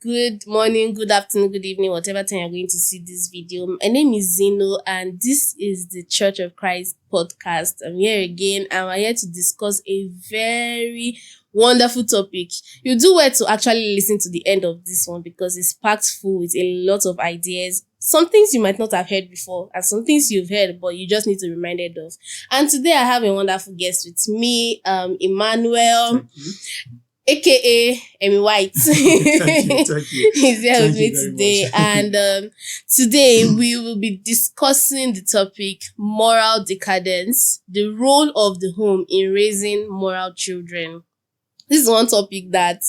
Good morning, good afternoon, good evening, whatever time you're going to see this video. My name is Zeno, and this is the Church of Christ podcast. I'm here again, and we're here to discuss a very wonderful topic. You do well to actually listen to the end of this one because it's packed full with a lot of ideas. Some things you might not have heard before, and some things you've heard, but you just need to be reminded of. And today I have a wonderful guest with me, Emmanuel. AKA Emmy White. Thank you. He's here Thank with me you today. very much. And today we will be discussing the topic moral decadence, the role of the home in raising moral children. This is one topic that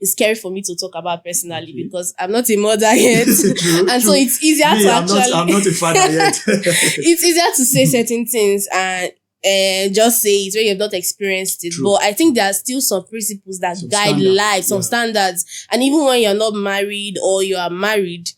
is scary for me to talk about personally because I'm not a mother yet. True, and true. so it's easier to actually... I'm not a father yet. It's easier to say certain things and just say it when you've not experienced it. True. But I think there are still some principles that guide life, some standards. And even when you're not married or you are married,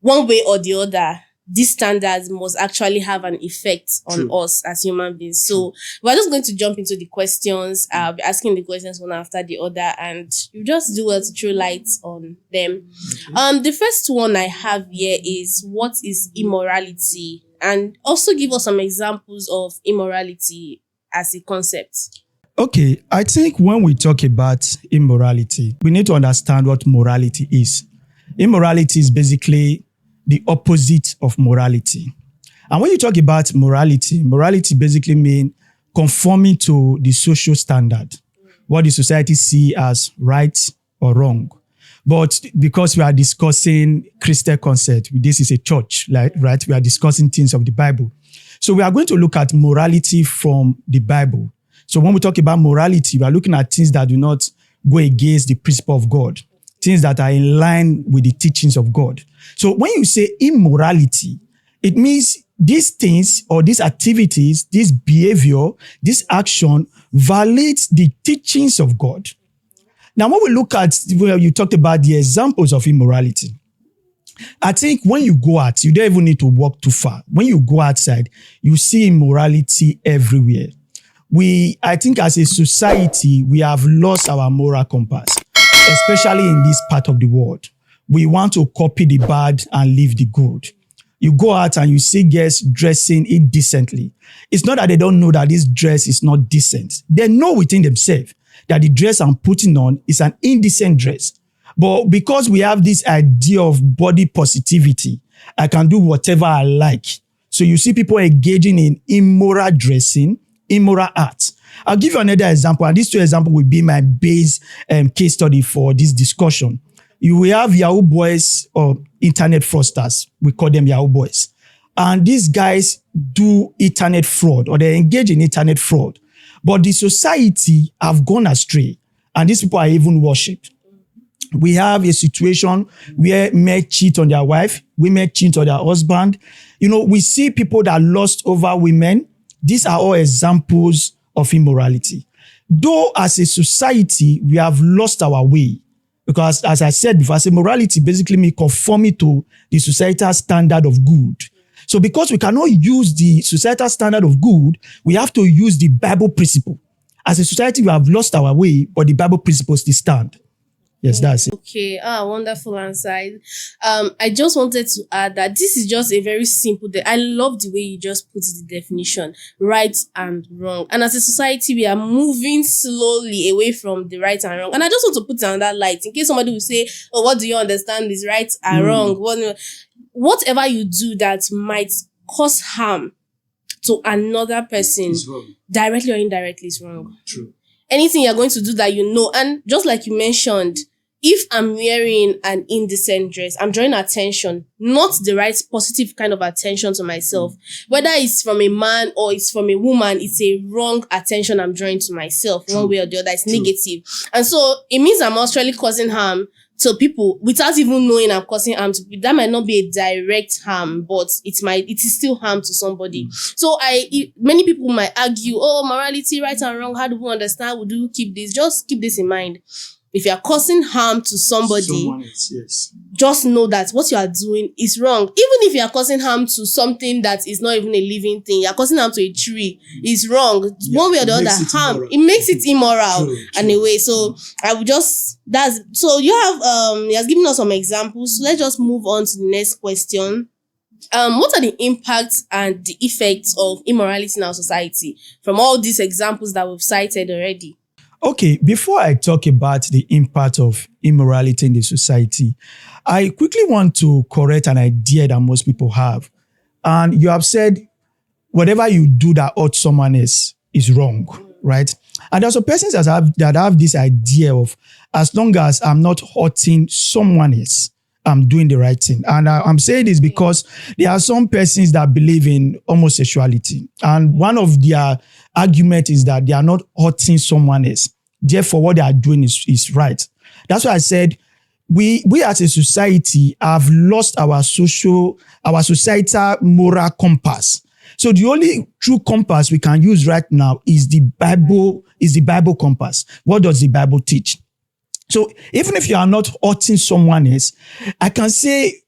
one way or the other, these standards must actually have an effect on us as human beings. So we're just going to jump into the questions. I'll be asking the questions one after the other, and you just do well to throw light on them. Okay. The first one I have here is, what is immorality? And also give us some examples of immorality as a concept. Okay, I think when we talk about immorality, we need to understand what morality is. Immorality is basically the opposite of morality. And when you talk about morality basically means conforming to the social standard, what the society see as right or wrong. But because we are discussing Christian concept, this is a church, right? We are discussing things of the Bible. So we are going to look at morality from the Bible. So when we talk about morality, we are looking at things that do not go against the principle of God, things that are in line with the teachings of God. So when you say immorality, it means these things or these activities, this behavior, this action violates the teachings of God. Now, when we look at where you talked about the examples of immorality, I think when you go out, you don't even need to walk too far. When you go outside, you see immorality everywhere. I think as a society, we have lost our moral compass, especially in this part of the world. We want to copy the bad and leave the good. You go out and you see girls dressing indecently. It's not that they don't know that this dress is not decent. They know within themselves that the dress I'm putting on is an indecent dress. But because we have this idea of body positivity, I can do whatever I like. So you see people engaging in immoral dressing, immoral art. I'll give you another example, and these two examples will be my base case study for this discussion. You will have Yahoo boys or internet fraudsters. We call them Yahoo boys. And these guys do internet fraud, or they engage in internet fraud. But the society have gone astray, and these people are even worshipped. We have a situation where men cheat on their wife, women cheat on their husband. You know, we see people that lust over women. These are all examples of immorality. Though as a society, we have lost our way. Because as I said before, as morality basically means conforming to the societal standard of good. So because we cannot use the societal standard of good, we have to use the Bible principle. As a society, we have lost our way, but the Bible principles still stand. Yes, that's it. Okay, wonderful answer. I just wanted to add that this is just a very simple. I love the way you just put the definition, right and wrong. And as a society, we are moving slowly away from the right and wrong. And I just want to put it on that light in case somebody will say, "Oh, what do you understand is right and wrong?" Whatever you do that might cause harm to another person, directly or indirectly, is wrong. True. Anything you're going to do that you know, and just like you mentioned, if I'm wearing an indecent dress, I'm drawing attention, not the right positive kind of attention to myself. Whether it's from a man or it's from a woman, it's a wrong attention I'm drawing to myself, one way or the other. It's negative. And so it means I'm actually causing harm to people without even knowing I'm causing harm to people. That might not be a direct harm, but it is still harm to somebody. So many people might argue, oh, morality, right and wrong, how do we understand? How do we keep this? Just keep this in mind. If you are causing harm to somebody, Someone else, yes. just know that what you are doing is wrong. Even if you are causing harm to something that is not even a living thing, you are causing harm to a tree, is wrong. Yeah, one way or the other, harm, it makes it immoral in a way. So I would just, so you have, he has given us some examples. So let's just move on to the next question. What are the impacts and the effects of immorality in our society from all these examples that we've cited already? Okay, before I talk about the impact of immorality in the society, I quickly want to correct an idea that most people have. And you have said, whatever you do that hurts someone else is wrong, right? And there are some persons that have this idea of, as long as I'm not hurting someone else, I'm doing the right thing. And I'm saying this because there are some persons that believe in homosexuality. And one of their argument is that they are not hurting someone else. Therefore, what they are doing is right. That's why I said we as a society have lost our societal moral compass. So the only true compass we can use right now is the Bible compass. What does the Bible teach? So even if you are not hurting someone else, I can say,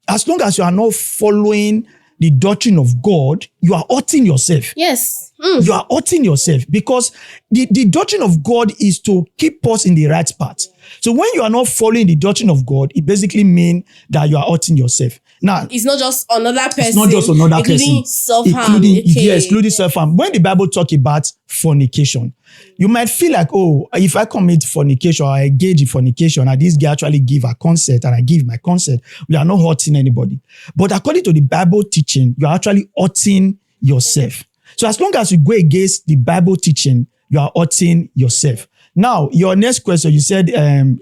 as long as you are not following the doctrine of God, you are hurting yourself. Yes. You are hurting yourself because the doctrine of God is to keep us in the right path. So when you are not following the doctrine of God, it basically means that you are hurting yourself. Now, it's not just another person. It's not just another including person. Self-harm. Including self-harm. When the Bible talk about fornication, you might feel like, if I commit fornication or I engage in fornication and this guy actually give a consent and I give my consent, we are not hurting anybody. But according to the Bible teaching, you are actually hurting yourself. So as long as you go against the Bible teaching, you are hurting yourself. Now, your next question, you said, the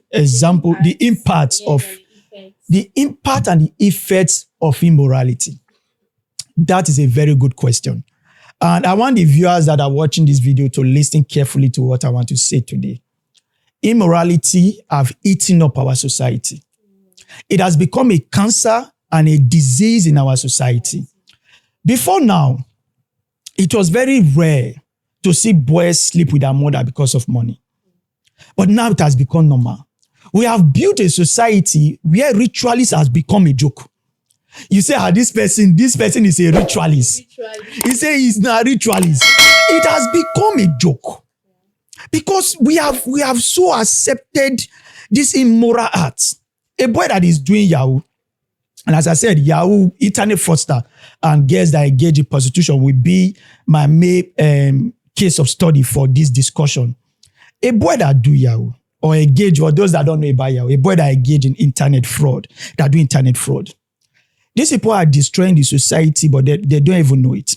impact and the effects of immorality. That is a very good question. And I want the viewers that are watching this video to listen carefully to what I want to say today. Immorality have eaten up our society. It has become a cancer and a disease in our society. Before now, it was very rare to see boys sleep with their mother because of money. But now it has become normal. We have built a society where ritualism has become a joke. You say, this person is a ritualist. You say he's not a ritualist. It has become a joke. Because we have so accepted this immoral act. A boy that is doing Yahoo, and as I said, Yahoo, internet fraudster, and girls that engage in prostitution will be my main case of study for this discussion. A boy that do Yahoo, or engage, or those that don't know about Yahoo, a boy that engage in internet fraud, that do internet fraud. These people are destroying the society, but they don't even know it.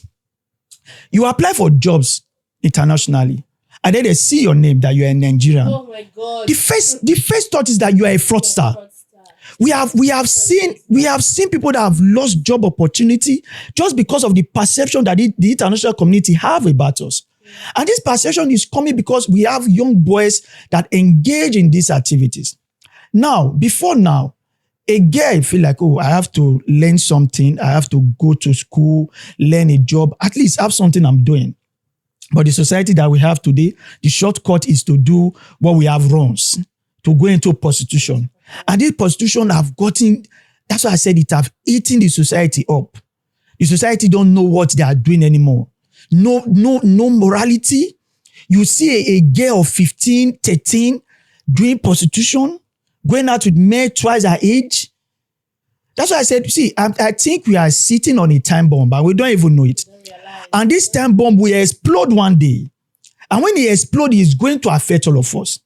You apply for jobs internationally, and then they see your name that you are a Nigerian. Oh my God. The first thought is that you are a fraudster. We have seen people that have lost job opportunity just because of the perception that the international community have about us. And this perception is coming because we have young boys that engage in these activities. Now, before now, a girl feel like, I have to learn something. I have to go to school, learn a job, at least have something I'm doing. But the society that we have today, the shortcut is to do what we have runs, to go into prostitution. And this prostitution have gotten, that's why I said it have eaten the society up. The society don't know what they are doing anymore. No morality. You see a girl of 15, 13 doing prostitution, going out with men twice her age. That's why I said, I think we are sitting on a time bomb, but we don't even know it. And this time bomb will explode one day. And when it explodes, it's going to affect all of us.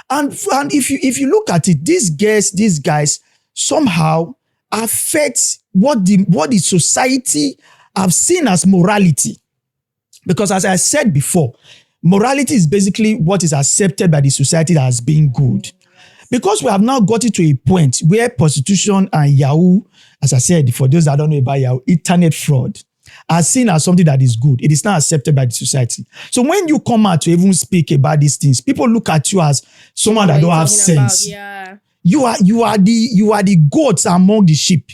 And if you look at it, these guys somehow affect what the society have seen as morality. Because as I said before, morality is basically what is accepted by the society as being good. Because we have now gotten to a point where prostitution and Yahoo, as I said, for those that don't know about Yahoo, internet fraud, are seen as something that is good. It is not accepted by the society. So when you come out to even speak about these things, people look at you as someone that don't have sense. You are the goats among the sheep.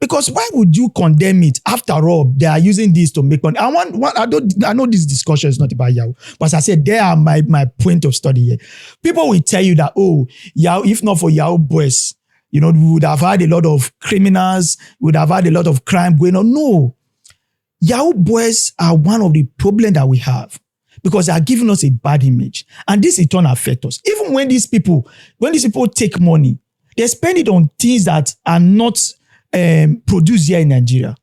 Because why would you condemn it? After all, they are using this to make money. I know this discussion is not about Yahoo, but as I said, they are my point of study here. People will tell you that, oh, Yahoo, if not for Yahoo boys, we would have had a lot of criminals, we would have had a lot of crime going on. No. Yahoo boys are one of the problems that we have because they are giving us a bad image. And this in turn affects us. Even when these people take money, they spend it on things that are not produced here in Nigeria.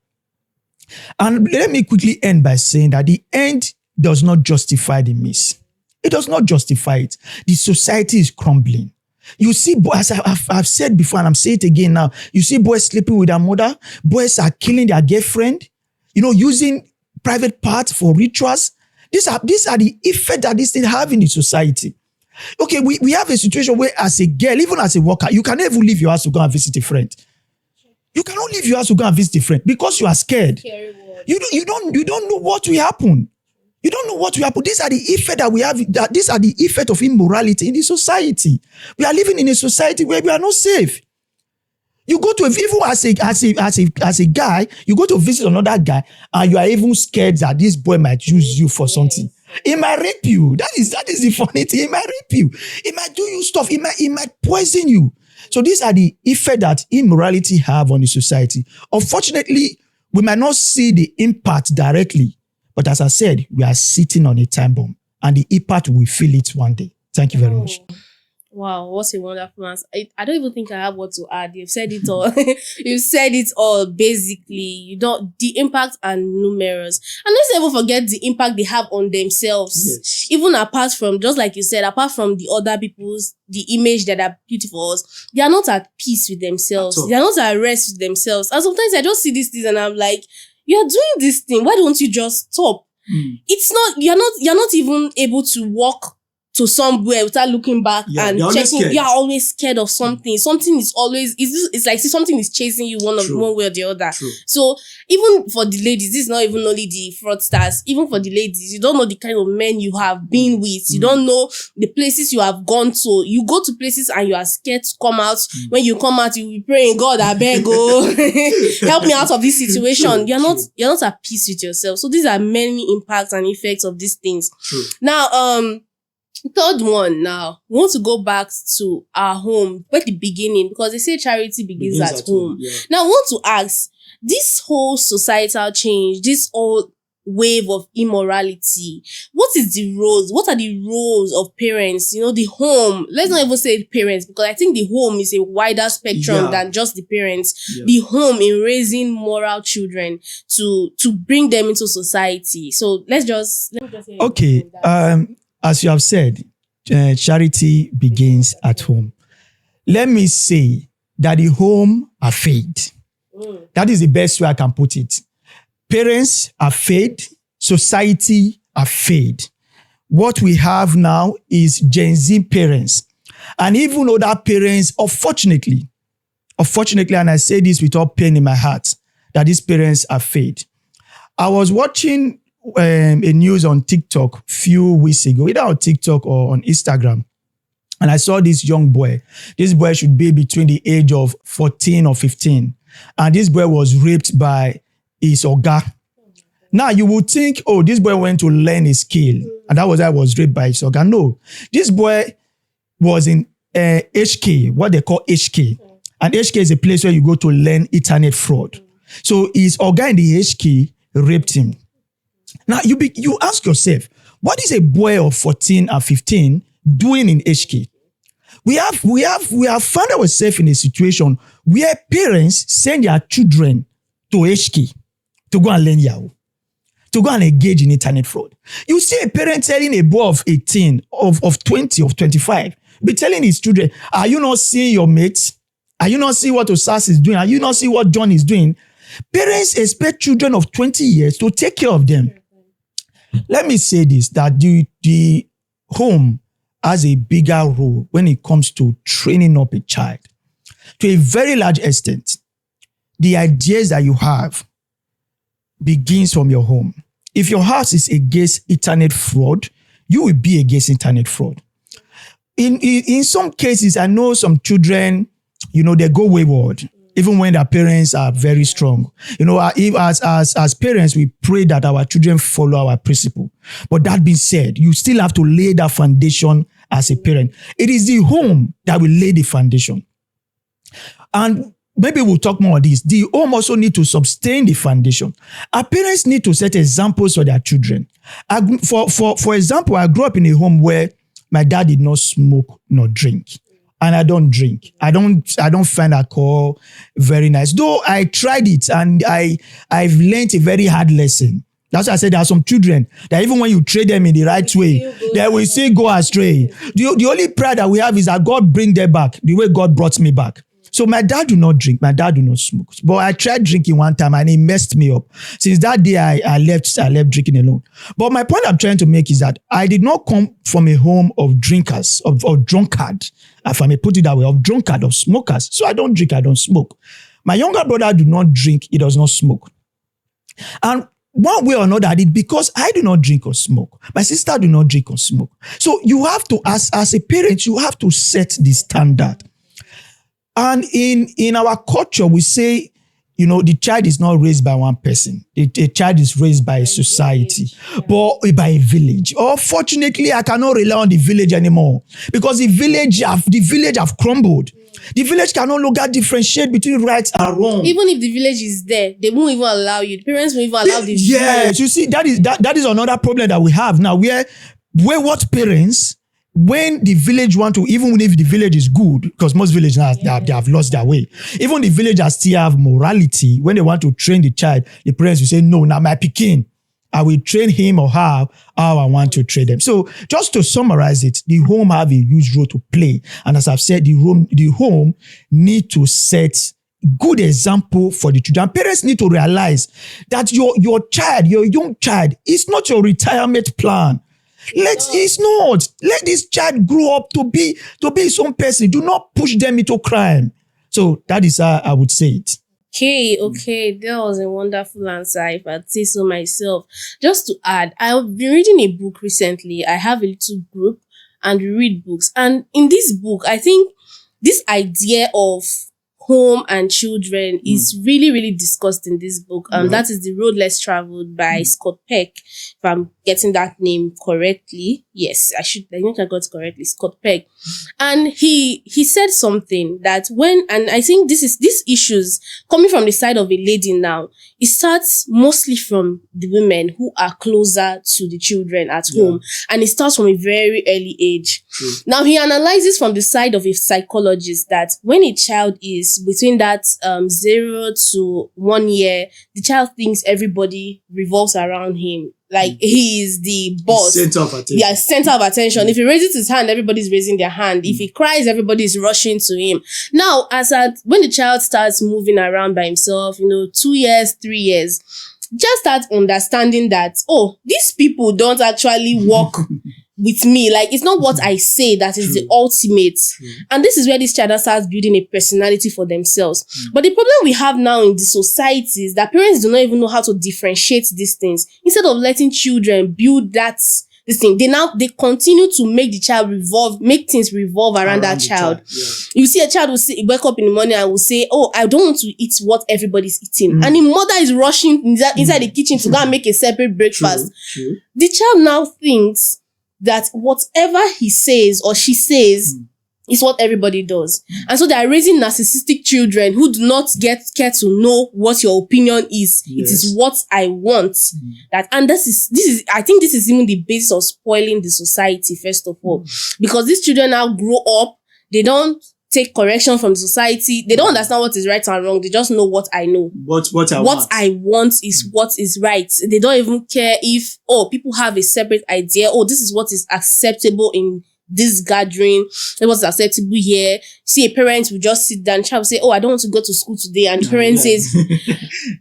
And let me quickly end by saying that the end does not justify the means. It does not justify it. The society is crumbling. You see, as I've said before, and I'm saying it again now, you see boys sleeping with their mother, boys are killing their girlfriend, using private parts for rituals. These are the effects that this thing have in the society. Okay, we have a situation where as a girl, even as a worker, you can never leave your house to go and visit a friend. You cannot leave your house to go and visit a friend because you are scared. You don't know what will happen. You don't know what will happen. These are the effects that we have. These are the effects of immorality in the society. We are living in a society where we are not safe. You go to even as a guy, you go to visit another guy, and you are even scared that this boy might use you for something. He might rape you. That is the funny thing. He might rape you. He might do you stuff. He might poison you. So these are the effects that immorality have on the society. Unfortunately, we might not see the impact directly, but as I said, we are sitting on a time bomb, and the impact will feel it one day. Thank you very much. Wow, what a wonderful answer. I don't even think I have what to add. You've said it all. You've said it all, basically. The impacts are numerous. And let's never forget the impact they have on themselves. Yes. Even apart from, just like you said, apart from the other people's, the image that are beautiful us, they are not at peace with themselves. They are not at rest with themselves. And sometimes I just see these things and I'm like, you're doing this thing. Why don't you just stop? It's not, you're not even able to walk to somewhere without looking back and checking. You're always scared of something. Something is always, it's like something is chasing you one way or the other. True. So even for the ladies, this is not even only the fraudsters. Even for the ladies, you don't know the kind of men you have been with. You don't know the places you have gone to. You go to places and you are scared to come out. When you come out, you will be praying, God, I beg, help me out of this situation. You're not at peace with yourself. So these are many impacts and effects of these things. True. Now, third one now, we want to go back to our home, at the beginning, because they say charity begins at home. Yeah. Now, I want to ask, this whole societal change, this whole wave of immorality, what are the roles of parents? The home, let's not even say parents, because I think the home is a wider spectrum than just the parents. Yeah. The home in raising moral children to bring them into society. So let me just okay. As you have said, charity begins at home. Let me say that the home are faith. That is the best way I can put it. Parents are faith. Society are faith. What we have now is Gen Z parents. And even other parents, unfortunately, and I say this with all pain in my heart, that these parents are faith. I was watching a news on TikTok few weeks ago, either on TikTok or on Instagram. And I saw this young boy. This boy should be between the age of 14 or 15. And this boy was raped by his oga. Now you would think, oh, this boy went to learn a skill. And that was why he was raped by his oga. No, this boy was in HK, what they call HK. And HK is a place where you go to learn internet fraud. So his oga in the HK raped him. Now, you ask yourself, what is a boy of 14 and 15 doing in HK? We have found ourselves in a situation where parents send their children to HK to go and learn Yahoo, to go and engage in internet fraud. You see a parent telling a boy of 18, of 20, of 25, be telling his children, are you not seeing your mates? Are you not seeing what Osas is doing? Are you not seeing what John is doing? Parents expect children of 20 years to take care of them. Let me say this, that the home has a bigger role when it comes to training up a child. To a very large extent, the ideas that you have begins from your home. If your house is against internet fraud, you will be against internet fraud. In some cases, I know some children, they go wayward. even when their parents are very strong. You know, if as parents, we pray that our children follow our principle. But that being said, you still have to lay that foundation as a parent. It is the home that will lay the foundation. And maybe we'll talk more on this. The home also need to sustain the foundation. Our parents need to set examples for their children. For example, I grew up in a home where my dad did not smoke nor drink. And I don't drink. I don't find alcohol very nice. Though I tried it and I've learned a very hard lesson. That's why I said there are some children that even when you train them in the right way, they will still go astray. The only prayer that we have is that God bring them back the way God brought me back. So my dad do not drink. My dad do not smoke. But I tried drinking one time and it messed me up. Since that day, I left drinking alone. But my point I'm trying to make is that I did not come from a home of drinkers, of drunkard, if I may put it that way, of drunkard, of smokers. So I don't drink, I don't smoke. My younger brother do not drink, he does not smoke. And one way or another, I did because I do not drink or smoke. My sister do not drink or smoke. So you have to, as a parent, you have to set the standard. And in our culture, we say, you know, the child is not raised by one person. The child is raised by a society, but by a village. Unfortunately, I cannot rely on the village anymore because the village have crumbled. The village can no longer differentiate between right and wrong. Even if the village is there, they won't even allow you. The parents won't even allow this. Yes, you see, that is another problem that we have now. Where what parents, when the village want to, even if the village is good, because most villages now they have lost their way. Even the villagers still have morality. When they want to train the child, the parents will say, "No, now my pikin, I will train him or her how I want to train them." So just to summarize it, the home have a huge role to play. And as I've said, the home need to set good example for the children. Parents need to realize that your young child, is not your retirement plan. It's not. Let this child grow up to be his own person. Do not push them into crime. So that is how I would say it. Okay, that was a wonderful answer, if I'd say so myself. Just to add, I've been reading a book recently. I have a little group and we read books. And in this book, I think this idea of home and children is really, really discussed in this book. That is The Road Less Traveled by Scott Peck, if I'm getting that name correctly. Yes, I think I got it correctly, Scott Peck. And he said something that and I think these issues coming from the side of a lady now, it starts mostly from the women who are closer to the children at home. And it starts from a very early age. True. Now he analyzes from the side of a psychologist that when a child is between that 0 to 1 year, the child thinks everybody revolves around him. Like he is the boss. Center of attention. Yeah, center of attention. If he raises his hand, everybody's raising their hand. If he cries, everybody's rushing to him. Now, when the child starts moving around by himself, 2 years, 3 years, just start understanding that, these people don't actually walk with me. Like, it's not what I say that is the ultimate. And this is where this child starts building a personality for themselves. But the problem we have now in the society is that parents do not even know how to differentiate these things. Instead of letting children build this thing, they continue to make the child make things revolve around that child. Yeah. You see a child will wake up in the morning and will say, I don't want to eat what everybody's eating. And the mother is rushing inside the kitchen to go and make a separate breakfast. True. The child now thinks that whatever he says or she says is what everybody does. And so they are raising narcissistic children who do not care to know what your opinion is. Yes. It is what I want. And this is I think this is even the basis of spoiling the society, first of all. Because these children now grow up, they don't take correction from society. They don't understand what is right and wrong. They just know what I know. What I want is what is right. They don't even care if, people have a separate idea. This is what is acceptable in this gathering. It was acceptable here. See, a parent will just sit down, child will say, I don't want to go to school today. And the parent says,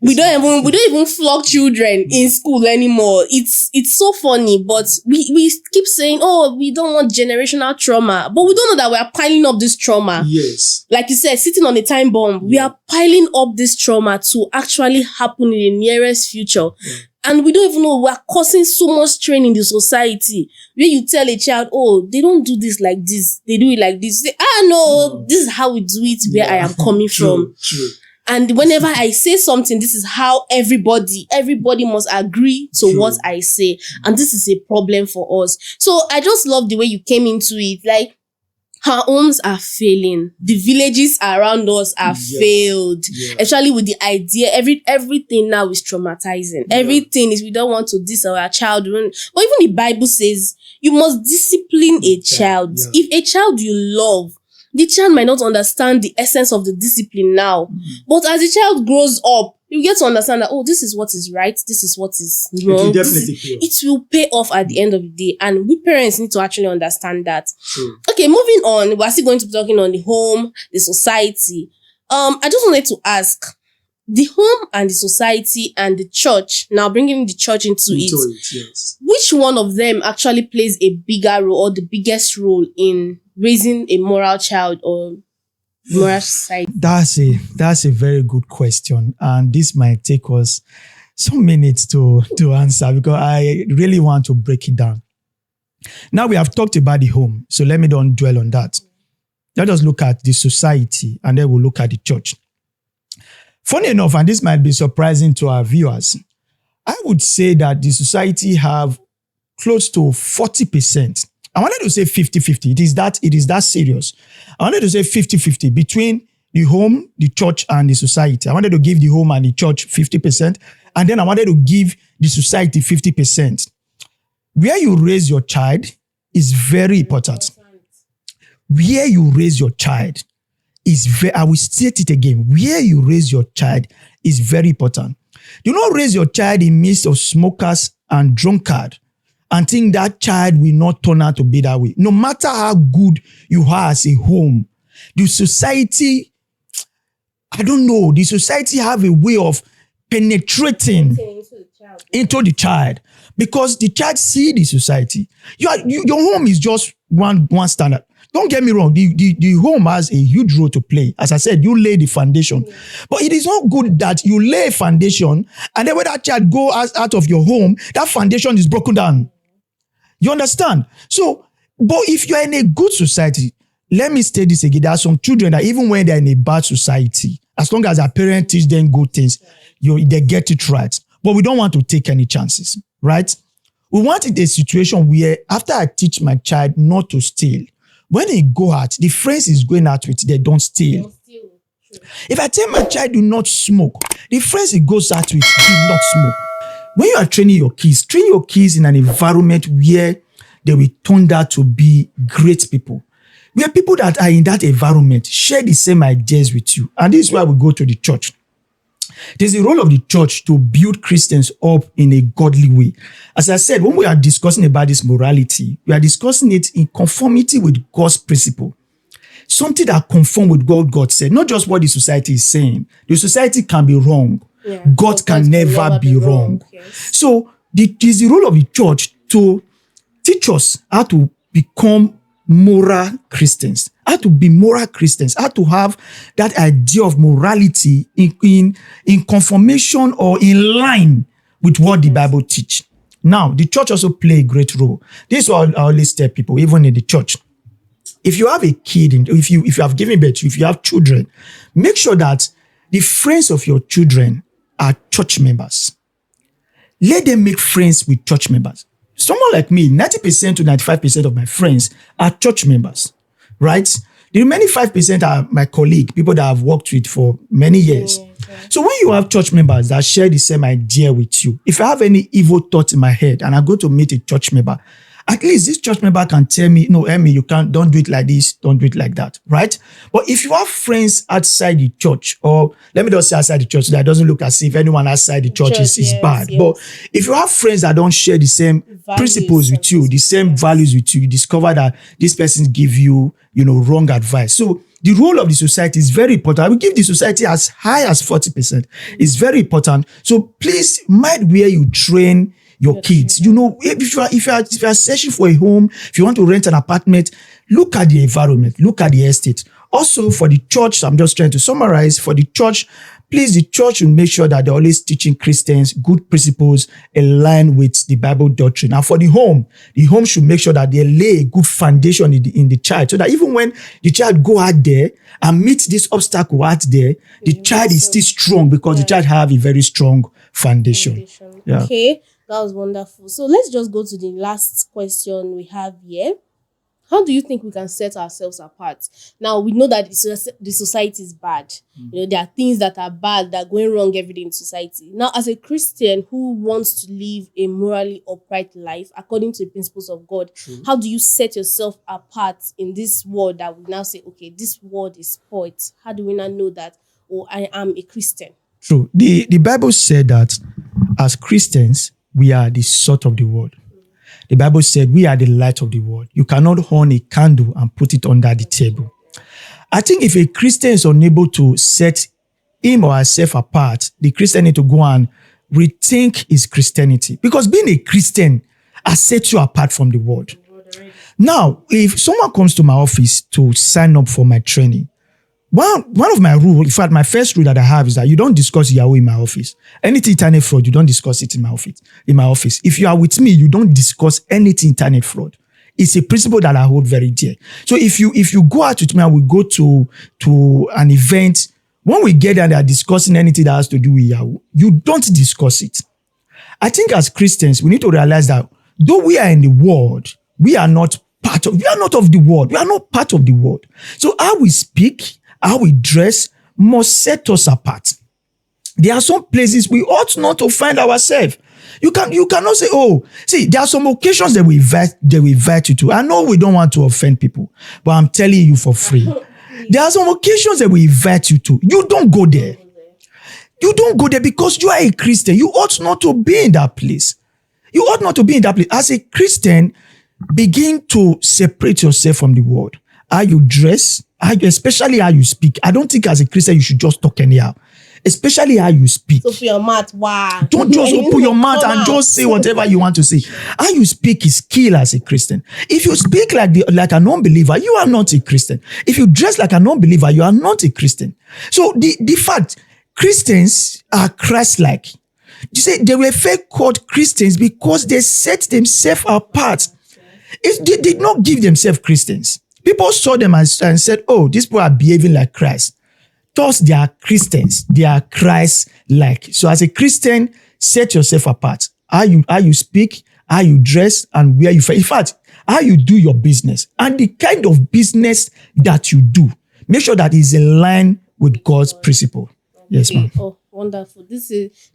we don't even flog children in school anymore. It's so funny, but we keep saying, we don't want generational trauma. But we don't know that we are piling up this trauma. Yes. Like you said, sitting on a time bomb, we are piling up this trauma to actually happen in the nearest future. Yeah. And we don't even know we're causing so much strain in the society. Where you tell a child, they don't do this like this. They do it like this. They say, no, this is how we do it where I am coming from. True. And whenever I say something, this is how everybody must agree to what I say. And this is a problem for us. So I just love the way you came into it. Like, our homes are failing. The villages around us are failed. Especially with the idea, everything now is traumatizing. Everything is, we don't want to diss our child. But even the Bible says, you must discipline a child. If a child you love, the child might not understand the essence of the discipline now. But as the child grows up, you get to understand that, oh, this is what is right, this is what is wrong. It will pay off at the end of the day. And we parents need to actually understand that. Okay, moving on, we're still going to be talking on the home, the society. I just wanted to ask, the home and the society and the church, now bringing the church into it, which one of them actually plays a bigger role or the biggest role in raising a moral child or moral society? That's a very good question, and this might take us some minutes to answer, because I really want to break it down. Now we have talked about the home, so let me don't dwell on that. Let us look at the society, and then we'll look at the church. Funny enough, and this might be surprising to our viewers, I would say that the society have close to 40%. I wanted to say 50-50. It is that serious. I wanted to say 50-50 between the home, the church, and the society. I wanted to give the home and the church 50%, and then I wanted to give the society 50%. Where you raise your child is very important. Where you raise your child I will state it again. Where you raise your child is very important. Do not raise your child in midst of smokers and drunkards and think that child will not turn out to be that way. No matter how good you are as a home, the society, the society have a way of penetrating into the child, because the child see the society. Your home is just one standard. Don't get me wrong, the home has a huge role to play. As I said, you lay the foundation. But it is not good that you lay a foundation and then when that child goes out of your home, that foundation is broken down. You understand? So, but if you're in a good society, let me state this again, there are some children that even when they're in a bad society, as long as their parents teach them good things, they get it right. But we don't want to take any chances, right? We want a situation where after I teach my child not to steal, when they go out, the friends is going out with, they don't steal. If I tell my child do not smoke, the friends he goes out with do not smoke. When you are training your kids, train your kids in an environment where they will turn out to be great people. Where people that are in that environment share the same ideas with you. And this is why we go to the church. There's a role of the church to build Christians up in a godly way. As I said, when we are discussing about this morality, we are discussing it in conformity with God's principle. Something that conforms with what God said, not just what the society is saying. The society can be wrong. God can never be wrong. Yes. So it is the role of the church to teach us how to become moral Christians, how to be moral Christians, how to have that idea of morality in conformation or in line with what the Bible teach. Now, the church also play a great role. This is what I always tell people, even in the church. If you have a kid, if you have given birth, if you have children, make sure that the friends of your children are church members. Let them make friends with church members. Someone like me, 90% to 95% of my friends are church members, right? The remaining 5% are my colleague, people that I've worked with for many years. So when you have church members that share the same idea with you, if I have any evil thought in my head and I go to meet a church member, at least this church member can tell me, no, Emmy, don't do it like this, don't do it like that, right? But if you have friends outside the church, or let me just say outside the church, so that it doesn't look as if anyone outside the church is bad. Yes. But if you have friends that don't share the same principles with you, the same values with you, you discover that this person give you, wrong advice. So the role of the society is very important. I will give the society as high as 40%. It's very important. So please mind where you train your kids. If you are searching for a home, if you want to rent an apartment, look at the environment, look at the estate. Also, for the church, I'm just trying to summarize, for the church, please, the church should make sure that they're always teaching Christians good principles aligned with the Bible doctrine. And for the home should make sure that they lay a good foundation in the child, so that even when the child go out there and meet this obstacle out there, the child is still strong, because the child have a very strong foundation. Yeah. Okay, that was wonderful. So let's just go to the last question we have here. How do you think we can set ourselves apart? Now, we know that the society is bad. There are things that are bad, that are going wrong every day in society. Now, as a Christian who wants to live a morally upright life according to the principles of God, how do you set yourself apart in this world that we now say, okay, this world is spoiled? How do we now know that, oh, I am a Christian? True. The Bible said that as Christians, we are the salt of the world. The Bible said we are the light of the world. You cannot hold a candle and put it under the table. I think if a Christian is unable to set him or herself apart, the Christian need to go and rethink his Christianity. Because being a Christian has set you apart from the world. Now, if someone comes to my office to sign up for my training, one of my rules, in fact, my first rule that I have is that you don't discuss Yahoo in my office. Anything internet fraud, you don't discuss it in my office. If you are with me, you don't discuss anything internet fraud. It's a principle that I hold very dear. So if you go out with me and we go to an event, when we get there and they are discussing anything that has to do with Yahoo, you don't discuss it. I think as Christians, we need to realize that though we are in the world, we are not of the world. We are not part of the world. So how we speak, how we dress must set us apart. There are some places we ought not to find ourselves. You cannot say, oh, see, there are some occasions that we invite you to. I know we don't want to offend people, but I'm telling you for free. There are some occasions that we invite you to. You don't go there. You don't go there because you are a Christian. You ought not to be in that place. You ought not to be in that place. As a Christian, begin to separate yourself from the world. How you dress, especially how you speak. I don't think as a Christian you should just talk anyhow. Especially how you speak. So open your mouth, wow. Don't just open your mouth and just say whatever you want to say. How you speak is key as a Christian. If you speak like an unbeliever, you are not a Christian. If you dress like an unbeliever, you are not a Christian. So the fact, Christians are Christ-like. You say they were first called Christians because they set themselves apart. They did not give themselves Christians. People saw them and said, oh, these people are behaving like Christ. Thus, they are Christians. They are Christ-like. So as a Christian, set yourself apart. How you speak, how you dress, and where you find. In fact, how you do your business. And the kind of business that you do. Make sure that is in line with God's principle. Yes, ma'am. Oh, wonderful. This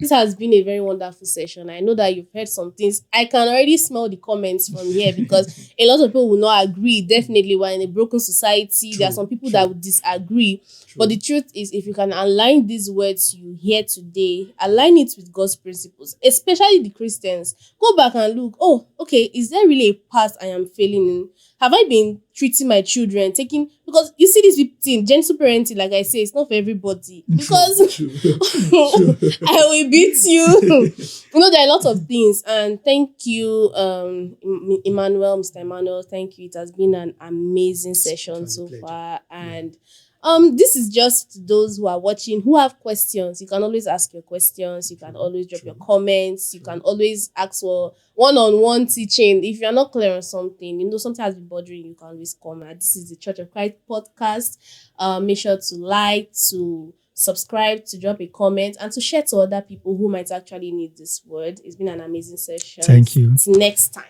has been a very wonderful session. I know that you've heard some things. I can already smell the comments from here because a lot of people will not agree. Definitely, we're in a broken society. There are some people that would disagree. But the truth is, if you can align these words you hear today, align it with God's principles, especially the Christians, go back and look, oh, okay, is there really a path I am failing in? Have I been treating my children, because you see this thing, gentle parenting, like I say, it's not for everybody. Because I will beat you. There are a lot of things. And thank you, Mr. Emmanuel. Thank you. It has been an amazing session so far. And this is just those who are watching who have questions. You can always ask your questions. You can always drop your comments. You can always ask for one-on-one teaching. If you're not clear on something, something has been bothering you, you can always comment. This is the Church of Christ podcast. Make sure to like, to subscribe, to drop a comment, and to share to other people who might actually need this word. It's been an amazing session. Thank you. Till next time.